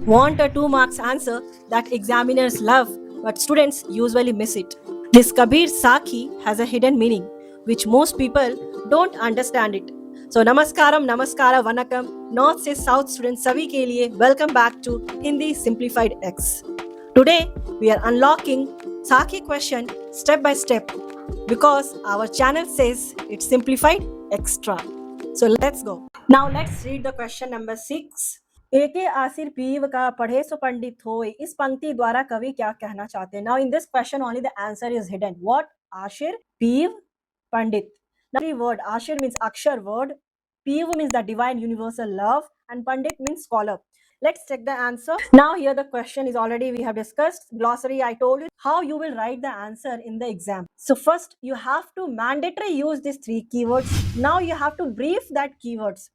Want a 2 marks answer that examiners love, but students usually miss it. This Kabir Sakhi has a hidden meaning, which most people don't understand it. So namaskaram, namaskara, vanakam, North से South students सभी के लिए welcome back to Hindi Simplified X. Today we are unlocking Sakhi question step by step because our channel says it's simplified extra. So let's go. Now let's read the question number 6. एके आसिर पीव का पढ़े सो पंडित होए, इस पंक्ति द्वारा कवि क्या कहना चाहते हैं? Now in this question only the answer is hidden. What? आशिर, पीव, पंडित. Now word ashir means akshar word, piv means the divine universal love, and pandit means scholar. Let's check the answer. Now here the question is already we have discussed. Glossary, I told you how you will write the answer in the exam. So first you have to mandatory use these 3 keywords. Now you have to brief that keywords.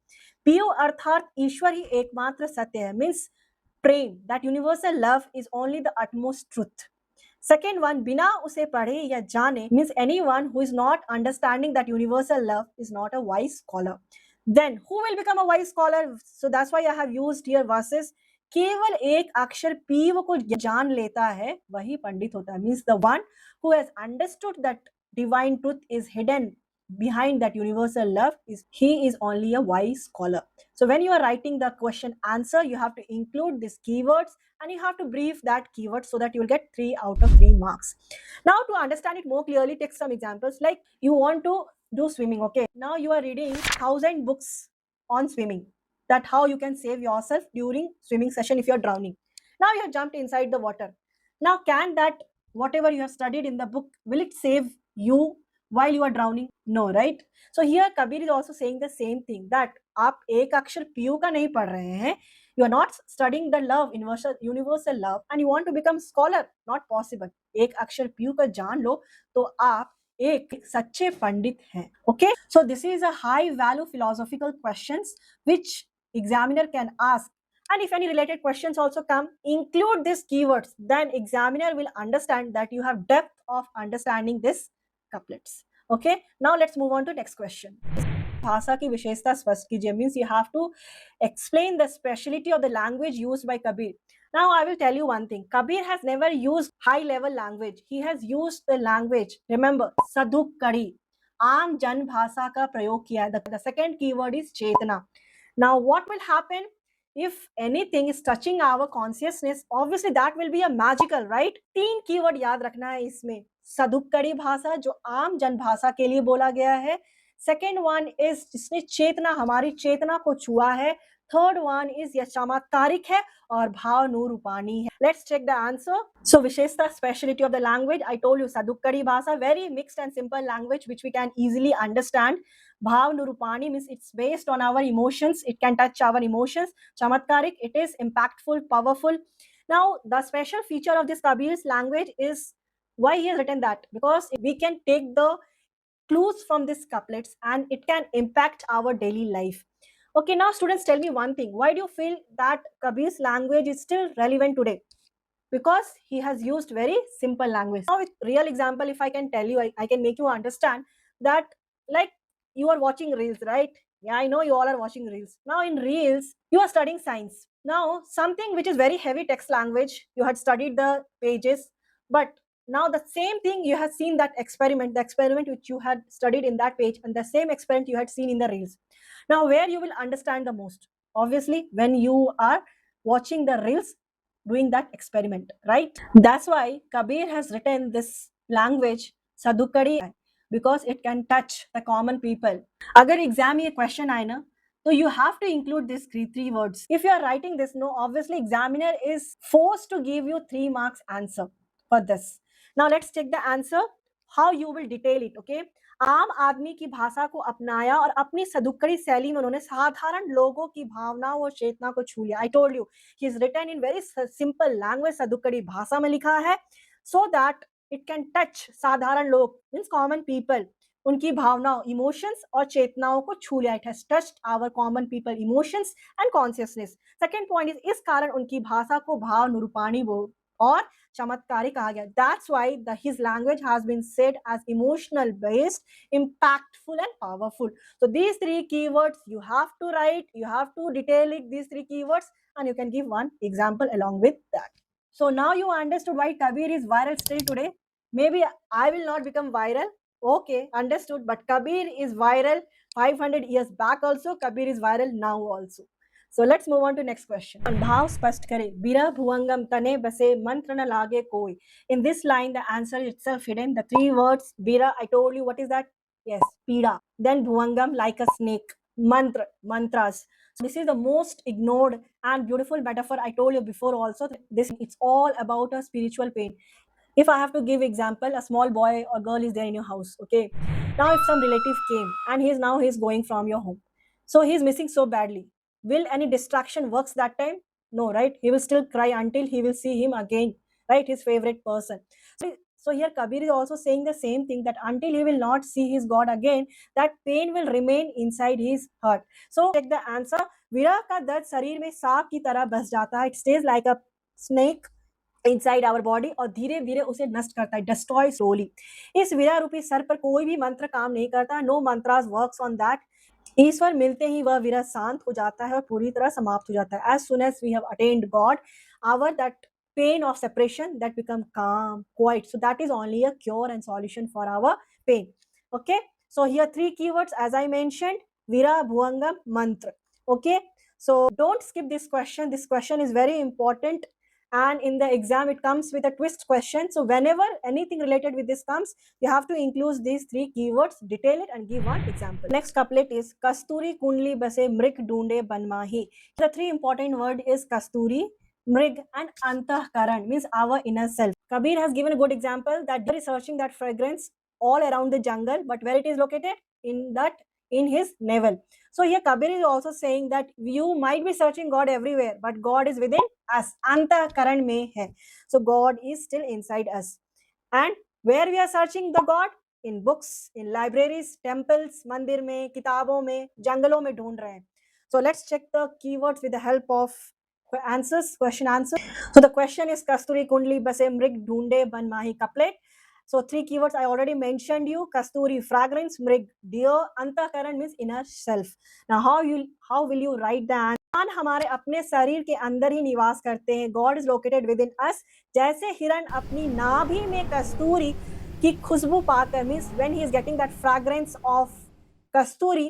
पीयू अर्थात ईश्वर ही एकमात्र सत्य है, means प्रेम, that universal love is only the utmost truth. Second one, बिना उसे पढ़े या जाने means anyone who is not understanding that universal love is not a wise scholar. Then who will become a wise scholar? So that's why I have used here verses. केवल एक अक्षर पीव को जान लेता है वही पंडित होता है, means the one who has understood that divine truth is hidden behind that universal love he is only a wise scholar. So when you are writing the question answer, you have to include these keywords and you have to brief that keyword so that you will get 3 out of 3 marks. Now to understand it more clearly, take some examples. Like you want to do swimming, okay? Now you are reading 1000 books on swimming, that how you can save yourself during swimming session if you are drowning. Now you have jumped inside the water. Now can that whatever you have studied in the book, will it save you while you are drowning? No, right? So here Kabir is also saying the same thing, that आप एक अक्षर PU का नहीं पढ़ रहे हैं, you are not studying the love, universal love, and you want to become scholar. Not possible. एक अक्षर पीयू का जान लो तो आप एक सच्चे पंडित हैं. Okay, so this is a high value philosophical questions which examiner can ask, and if any related questions also come, include these keywords, then examiner will understand that you have depth of understanding this couplets. Okay, now let's move on to next question. भाषा की विशेषता स्पष्ट कीजिए, means you have to explain the speciality of the language used by Kabir. Now I will tell you one thing. Kabir has never used high level language. He has used the language. Remember, sadhuk kari, आम जन भाषा का प्रयोग किया. The second keyword is Chetna. Now what will happen if anything is touching our consciousness? Obviously that will be a magical, right? 3 keyword याद रखना है इसमें. सदुक्कड़ी भाषा जो आम जन भाषा के लिए बोला गया है. सेकेंड वन इज जिसने चेतना, हमारी चेतना को छुआ है. थर्ड वन इज यह चमत्कारिक है और भाव नूरूपानी है. Let's check the answer. So विशेषता, speciality of the language, I told you Sadhukkadi भाषा, very mixed and simple language which we can easily understand. Bhav Nurupani means it's based on our emotions, it can touch our emotions. Chamatkarik, it is impactful, powerful. Now the special feature of this Kabir's language is why he has written that, because we can take the clues from these couplets and it can impact our daily life. Okay, now students, tell me one thing. Why do you feel that Kabir's language is still relevant today? Because he has used very simple language. Now with real example, if I can tell you, I can make you understand that, like you are watching reels, right? Yeah, I know you all are watching reels. Now in reels, you are studying science. Now something which is very heavy text language, you had studied the pages, but now the same thing you have seen that experiment, the experiment which you had studied in that page, and the same experiment you had seen in the reels. Now where you will understand the most? Obviously when you are watching the reels doing that experiment, right? That's why Kabir has written this language Sadhukari, because it can touch the common people. Agar exam ye question आए ना, so you have to include these three words. If you are writing this, no, obviously examiner is forced to give you 3 marks answer for this. Now let's check the answer, how you will detail it. Okay, आम आदमी की भाषा को अपनाया और अपनी सदुक्कड़ी शैली में उन्होंने साधारण लोगों की भावनाओं और चेतना को छू लिया. I told you he is written in very simple language, Sadhukkadi भाषा में लिखा है, so that it can touch साधारण लोग, means common people, उनकी भावनाओं, इमोशंस और चेतनाओं को छू लिया. It has touched our common people emotions and consciousness. Second point is इस कारण उनकी भाषा को भाव निरूपाणी और चमत्कारी कहा गया. That's why his language has been said as emotional based, impactful and powerful. So these 3 keywords you have to write, you have to detail it, these 3 keywords, and you can give one example along with that. So now you understood why Kabir is viral still today. Maybe I will not become viral. Okay, understood. But Kabir is viral 500 years back also. Kabir is viral now also. So let's move on to next question. भाव स्पष्ट करे बिरह भुवंगम तने बसे मंत्र न लागे कोई. In this line, the answer is itself hidden. The three words bira, I told you what is that? Yes, pida. Then bhuvangam, like a snake. Mantra, mantras. So this is the most ignored and beautiful metaphor I told you before also. This it's all about a spiritual pain. If I have to give example, a small boy or girl is there in your house, okay? Now if some relative came and he's going from your home, so he's missing so badly, will any distraction works that time? No, right? He will still cry until he will see him again, right? His favorite person. So here Kabir is also saying the same thing, that until he will not see his God again, that pain will remain inside his heart. So check the answer. विरह का दर्द शरीर में सांप की तरह बस जाता है. It stays like a snake inside our body और धीरे धीरे उसे नष्ट करता है, डिस्ट्रॉय स्लोली. इस विरा रूपी सर पर कोई भी मंत्र काम नहीं करता. No mantras works on that. ईश्वर मिलते ही वह विरह शांत हो जाता है और पूरी तरह समाप्त हो जाता है. As soon as we have attend God, our that pain of separation that become calm, quiet. So that is only a cure and solution for our pain. Okay, so here three keywords as I mentioned: vira, bhuvangam, mantra. Okay, so don't skip this question. This question is very important, and in the exam it comes with a twist question. So whenever anything related with this comes, you have to include these three keywords, detail it and give one example. Next couplet is kasturi kundli base mrik doonde banmahi. The three important word is kasturi, mrig and antahkaran, means our inner self. Kabir has given a good example that there is searching that fragrance all around the jungle, but where it is located? In his navel. So here Kabir is also saying that you might be searching God everywhere, but God is within us. Antahkaran mein hai. So God is still inside us. And where we are searching the God? In books, in libraries, temples, mandir mein, kitabon mein, jangalon mein dhoond rahe hain. So let's check the keywords with the help of answers, question answer. So the question is Kasturi Kundli Base Mrig Dhoonde Banmahi couplet. So three keywords I already mentioned you: Kasturi fragrance, Mrig deer, Antahkaran means inner self. Now how will you write the answer? भगवान हमारे अपने शरीर के अंदर ही निवास करते हैं. God is located within us. जैसे हिरण अपनी नाभि में कस्तूरी की खुशबू पाकर, means when he is getting that fragrance of कस्तूरी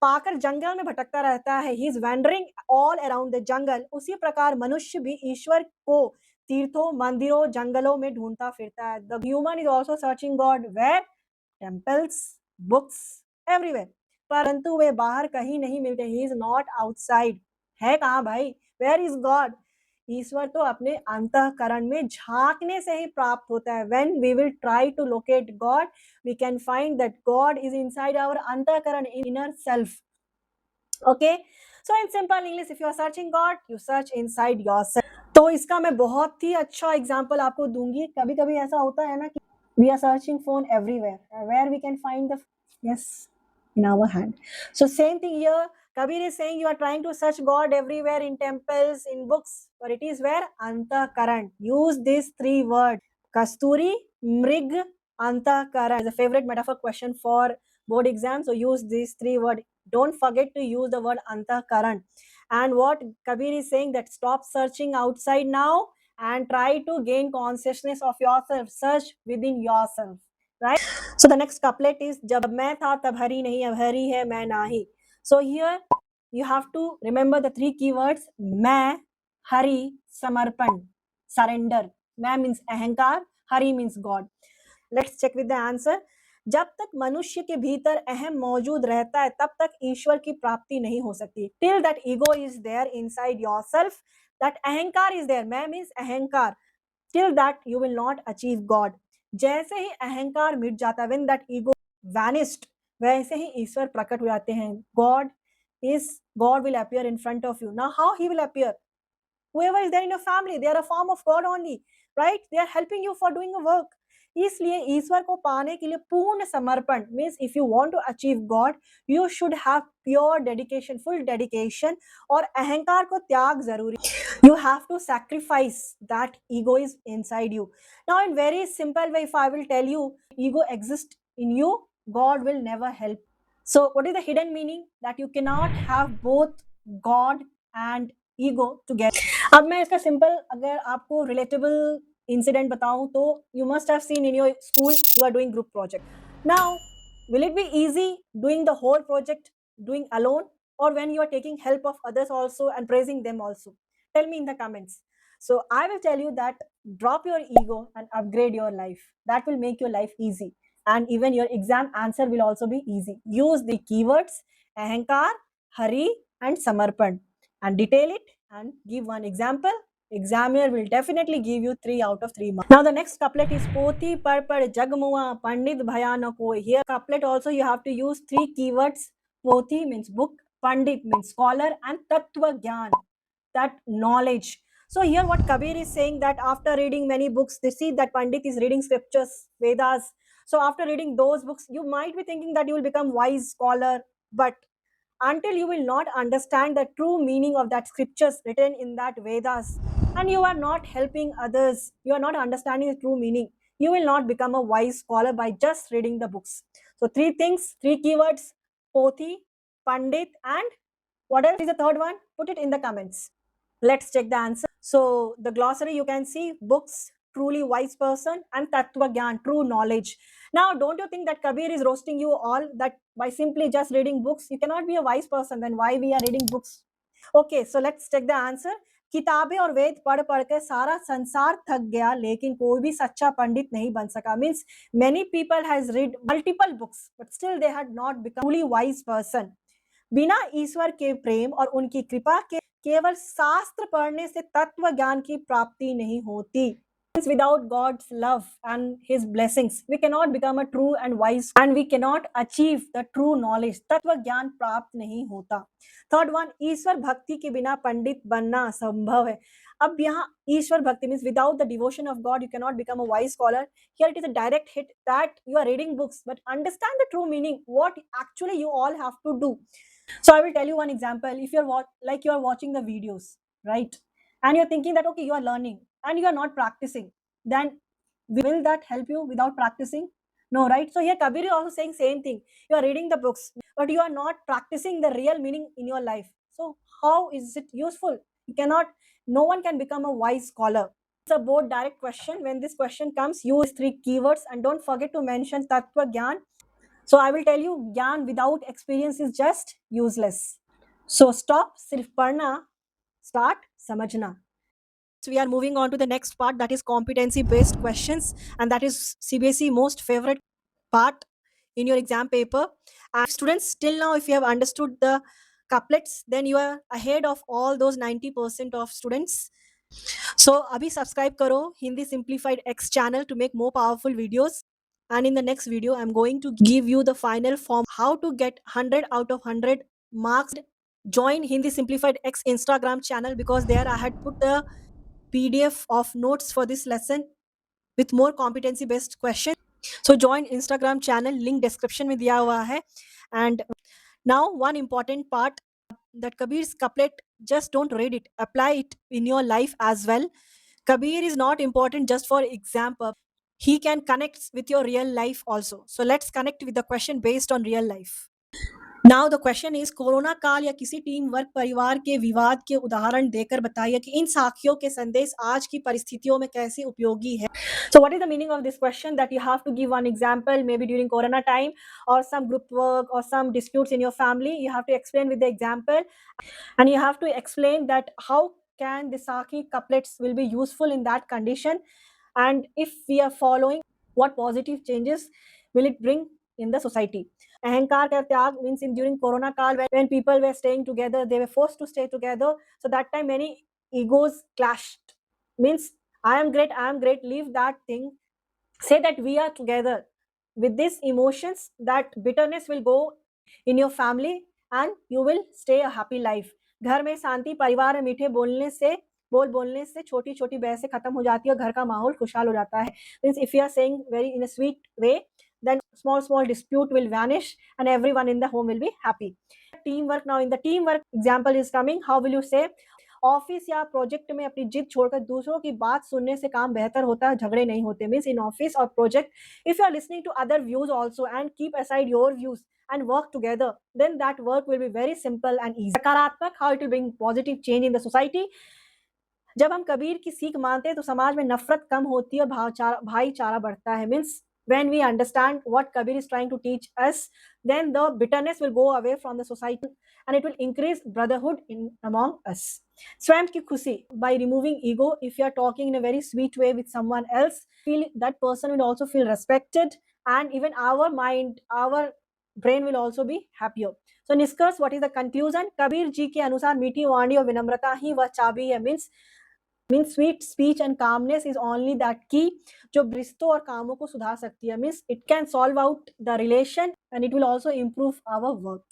पाकर जंगल में भटकता रहता है, he is wandering all around the jungle, उसी प्रकार मनुष्य भी ईश्वर को तीर्थों, मंदिरों, जंगलों में ढूंढता फिरता है. The human is also searching God where? Temples, books, everywhere. परंतु वे बाहर कहीं नहीं मिलते. He is not outside. है कहाँ भाई? Where is God? ईश्वर तो अपने अंतःकरण में झांकने से ही प्राप्त होता है. When we will try to locate God, we can find that God is inside our अंतःकरण, inner self. Okay, so in simple English, if you are searching God, you search inside yourself. तो इसका मैं बहुत ही अच्छा example आपको दूंगी. कभी कभी ऐसा होता है ना कि we are searching phone everywhere, where we can find the yes in our hand. So same thing here, Kabir is saying you are trying to search God everywhere, in temples, in books, but it is where? Antahkaran. Use these three words: Kasturi, Mrig, Antahkaran. Is a favorite metaphor question for board exam, so use these three words. Don't forget to use the word Antahkaran. And what Kabir is saying, that stop searching outside now and try to gain consciousness of yourself. Search within yourself, right? So the next couplet is जब मैं था तब हरी नहीं, अब हरी है मैं नाही. So here you have to remember the three keywords: मैं, हरि, समर्पण, surrender. मैं means अहंकार, Hari means God. Let's check with the answer. जब तक मनुष्य के भीतर अहम मौजूद रहता है, तब तक ईश्वर की प्राप्ति नहीं हो सकती. Till that ego is there inside yourself, that अहंकार is there. मैं means अहंकार. Till that you will not achieve God. जैसे ही अहंकार मिट जाता है, when that ego vanished, वैसे ही ईश्वर प्रकट हो जाते हैं. God will appear in front of you. Now how he will appear? Whoever is there in your family, they are a form of God only, right? They are helping you for doing a work. इसलिए ईश्वर को पाने के लिए पूर्ण समर्पण, means if you want to achieve God, you should have pure dedication, full dedication, और अहंकार को त्याग जरूरी. You have to sacrifice that ego is inside you. Now in very simple way, if I will tell you ego exists in you, God will never help. So what is the hidden meaning? That you cannot have both God and ego together. अब मैं इसका simple अगर आपको relatable incident बताऊं तो you must have seen in your school you are doing group project. Now, will it be easy doing the whole project doing alone, or when you are taking help of others also and praising them also? Tell me in the comments. So I will tell you that drop your ego and upgrade your life. That will make your life easy, and even your exam answer will also be easy. Use the keywords ahankar, hari and samarpan and detail it and give one example. Examiner will definitely give you 3 out of 3 marks. Now the next couplet is Poti Parpad Jagmua Pandit Bhayanako. Here couplet also you have to use 3 keywords. Poti means book, Pandit means scholar, and Tattva Gyan, that knowledge. So here what Kabir is saying, that after reading many books, they see that Pandit is reading scriptures, Vedas. So after reading those books, you might be thinking that you will become wise scholar, but until you will not understand the true meaning of that scriptures written in that Vedas, and you are not helping others, you are not understanding the true meaning, you will not become a wise scholar by just reading the books. So 3 things, 3 keywords: Pothi, Pandit, and what else is the third one? Put it in the comments. Let's check the answer. So the glossary you can see books, truly wise person, and Tattva Gyan, true knowledge. Now, don't you think that Kabir is roasting you all, that by simply just reading books, you cannot be a wise person? Then why we are reading books? Okay, so let's check the answer. किताबें और वेद पढ़ पढ़ के सारा संसार थक गया, लेकिन कोई भी सच्चा पंडित नहीं बन सका. Means many people has read multiple books, but still they had not become truly wise person. बिना ईश्वर के प्रेम और उनकी कृपा के केवल शास्त्र पढ़ने से तत्व ज्ञान की प्राप्ति नहीं होती. Without God's love and His blessings, we cannot become a true and wise, and we cannot achieve the true knowledge. तत्व ज्ञान प्राप्त नहीं होता. थर्ड वन, ईश्वर भक्ति के बिना पंडित बनना असंभव है. अब यहाँ ईश्वर भक्ति means without the devotion of God, you cannot become a wise scholar. Here it is a direct hit that you are reading books, but understand the true meaning, what actually you all have to do. So I will tell you one example. If you're like you are watching the videos, right, and you're thinking that okay, you are learning and you are not practicing, then will that help you without practicing? No, right? So here Kabir is also saying same thing. You are reading the books, but you are not practicing the real meaning in your life. So how is it useful? You cannot. No one can become a wise scholar. It's a board direct question. When this question comes, use 3 keywords and don't forget to mention Tattva Gyan. So I will tell you, Gyan without experience is just useless. So stop sirf padhna, start samajhna. So we are moving on to the next part, that is competency based questions, and that is CBSE most favorite part in your exam paper. And students, till now if you have understood the couplets, then you are ahead of all those 90% of students. So abhi subscribe karo Hindi Simplified X channel to make more powerful videos. And in the next video, I'm going to give you the final form how to get 100 out of 100 marks. Join Hindi Simplified X Instagram channel, because there I had put a PDF of notes for this lesson with more competency based questions. So join Instagram channel, link description में दिया हुआ है. And now one important part, that Kabir's couplet, just don't read it, apply it in your life as well. Kabir is not important just for exam purpose. He can connect with your real life also. So let's connect with the question based on real life. Now the question is, corona काल या किसी team work परिवार के विवाद के उदाहरण देकर बताइए कि इन साखियों के संदेश आज की परिस्थितियों में कैसे उपयोगी है. So what is the meaning of this question, that you have to give one example, maybe during corona time or some group work or some disputes in your family. You have to explain with the example, and you have to explain that how can the Sakhi couplets will be useful in that condition, and if we are following, what positive changes will it bring in the society. Ahankar ka tyag means in during corona kal, when people were staying together, they were forced to stay together. So that time many egos clashed. Means I am great, leave that thing. Say that we are together. With these emotions, that bitterness will go in your family and you will stay a happy life. घर में शांति, परिवार में मीठे बोलने से छोटी छोटी बहसें खत्म हो जाती है और घर का माहौल खुशहाल हो जाता है. Means if you are saying very in a sweet way, then small dispute will vanish and everyone in the home will be happy. Teamwork, now in the teamwork example is coming, how will you say, office या project में अपनी जिद छोड़कर दूसरों की बात सुनने से काम बेहतर होता है, झगड़े नहीं होते। मीन्स इन ऑफिस और project, if you are listening to other views also and keep aside your views and work together, then that work will be very simple and easy. सकारात्मक, how it will bring positive change in the society. जब हम कबीर की सीख मानते हैं तो समाज में नफरत कम होती है और भाईचारा बढ़ता है। Means when we understand what Kabir is trying to teach us, then the bitterness will go away from the society and it will increase brotherhood in among us. स्वयं की खुशी, by removing ego, if you are talking in a very sweet way with someone else, feel that person will also feel respected and even our mind, our brain will also be happier. So निष्कर्ष, what is the conclusion? Kabir ji के अनुसार मीठी वाणी और विनम्रता ही वह चाबी है। Means sweet speech and calmness is only that key जो रिश्तों और कामों को सुधार सकती है। Means it can solve out the relation and it will also improve our work.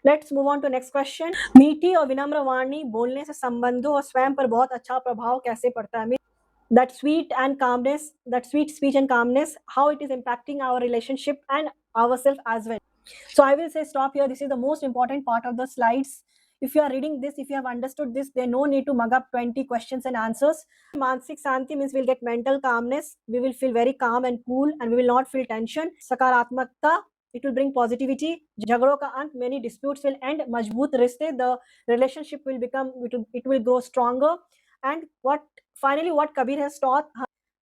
Let's move on to next question. मीठी और विनम्र वाणी बोलने से संबंधों और स्वयं पर बहुत अच्छा प्रभाव कैसे पड़ता है? that sweet and calmness, that sweet speech and calmness, how it is impacting our relationship and ourselves as well. So I will say stop here. This is the most important part of the slides. If you are reading this, if you have understood this, there no need to mug up 20 questions and answers. Mansik Santi means we'll get mental calmness. We will feel very calm and cool and we will not feel tension. Sakaratmakta, it will bring positivity. Jhagdo ka ant, many disputes will end. Majboot riste, the relationship will become, it will grow stronger. And what Kabir has taught,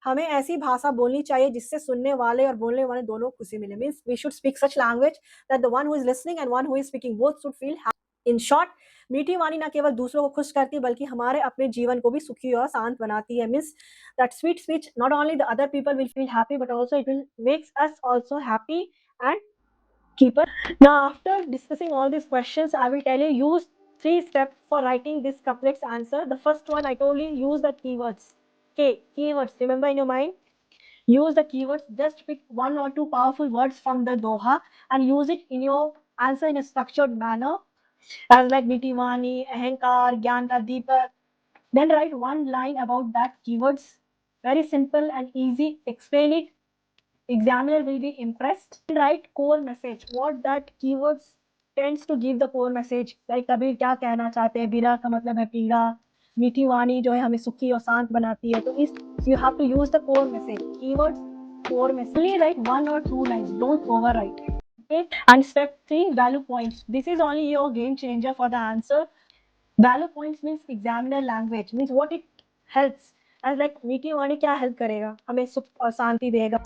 हमें ऐसी भाषा बोलनी चाहिए जिससे सुनने वाले और बोलने वाले दोनों खुशी मिले। Means we should speak such language that the one who is listening and one who is speaking both should feel happy. In short, मीठी वाणी न केवल दूसरों को खुश करती बल्कि हमारे अपने जीवन को भी सुखी और शांत बनाती है। Means that sweet speech not only the other people will feel happy but also it will makes us also happy and keeper. Now, after discussing all these questions, I will tell you use 3 steps for writing this complex answer. The first one, I told you use the keywords. Okay, keywords. Remember in your mind, use the keywords. Just pick 1 or 2 powerful words from the Doha and use it in your answer in a structured manner, as like Nitivani, Ahankar, Gyan ka Deepak. Then write one line about that keywords. Very simple and easy. Explain it. Examiner will be impressed. Write core message. What that keywords tends to give the core message. Like Kabir क्या कहना चाहते हैं, बिरा का मतलब है पीड़ा, मीठी वाणी जो है हमें सुखी और शांत बनाती है। तो इस you have to use the core message. Keywords, core message. Only write 1 or 2 lines. Don't overwrite. Okay. And step 3, value points. This is only your game changer for the answer. Value points means examiner language, means what it helps. As like मीठी वाणी क्या help करेगा, हमें सुख और शांति देगा,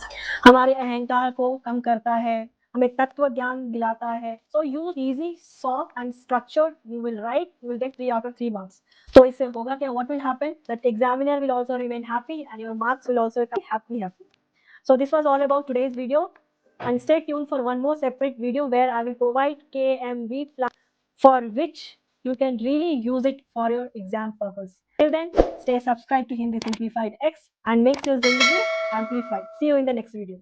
हमारे अहंकार को कम करता है, हमें तत्व ज्ञान दिलाता है। So use easy, soft and structured, you will write, you will get 3 out of 3 marks. तो इससे होगा क्या, what will happen, that examiner will also remain happy and your marks will also be happy. So this was all about today's video, and stay tuned for one more separate video where I will provide KMV plan for which you can really use it for your exam purpose. Till then, stay subscribed to Hindi Simplified X and make your Zindagi amplified. See you in the next video.